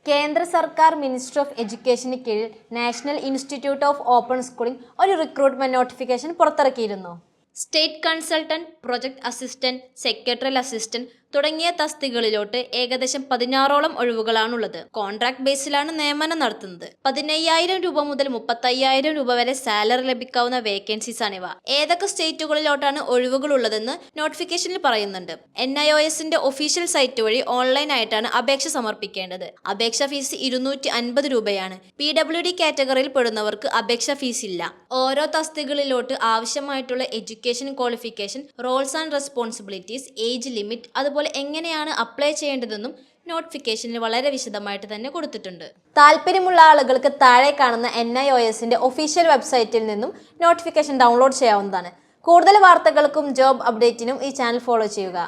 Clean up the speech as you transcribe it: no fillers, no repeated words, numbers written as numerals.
കേന്ദ്ര സർക്കാർ ministry of എഡ്യൂക്കേഷന് കീഴിൽ national institute of open schooling ഒരു റിക്രൂട്ട്മെന്റ് നോട്ടിഫിക്കേഷൻ പുറത്തിറക്കിയിരുന്നു. State consultant, project assistant, secretarial assistant തുടങ്ങിയ തസ്തികകളിലോട്ട് ഏകദേശം 16ഓളം ഒഴിവുകളാണുള്ളത്. കോൺട്രാക്ട് ബേസിലാണ് നിയമനം നടത്തുന്നത്. 15,000 രൂപ മുതൽ 35,000 രൂപ വരെ സാലറി ലഭിക്കാവുന്ന വേക്കൻസീസ് ആണിവ. ഏതൊക്കെ സ്റ്റേറ്റുകളിലോട്ടാണ് ഒഴിവുകൾ ഉള്ളതെന്ന് നോട്ടിഫിക്കേഷനിൽ പറയുന്നുണ്ട്. NIOSന്റെ ഒഫീഷ്യൽ സൈറ്റ് വഴി ഓൺലൈനായിട്ടാണ് അപേക്ഷ സമർപ്പിക്കേണ്ടത്. അപേക്ഷാ ഫീസ് 250 രൂപയാണ്. PWD കാറ്റഗറിയിൽ പെടുന്നവർക്ക് അപേക്ഷാ ഫീസ് ഇല്ല. ഓരോ തസ്തികകളിലോട്ട് ആവശ്യമായിട്ടുള്ള education qualification, roles and responsibilities, age limit, അതുപോലെ എങ്ങനെയാണ് അപ്ലൈ ചെയ്യേണ്ടതെന്നും നോട്ടിഫിക്കേഷനിൽ വളരെ വിശദമായിട്ട് തന്നെ കൊടുത്തിട്ടുണ്ട്. താല്പര്യമുള്ള ആളുകൾക്ക് താഴെ കാണുന്ന NIOSന്റെ ഒഫീഷ്യൽ വെബ്സൈറ്റിൽ നിന്നും നോട്ടിഫിക്കേഷൻ ഡൗൺലോഡ് ചെയ്യാവുന്നതാണ്. കൂടുതൽ വാർത്തകൾക്കും ജോബ് അപ്ഡേറ്റിനും ഈ ചാനൽ ഫോളോ ചെയ്യുക.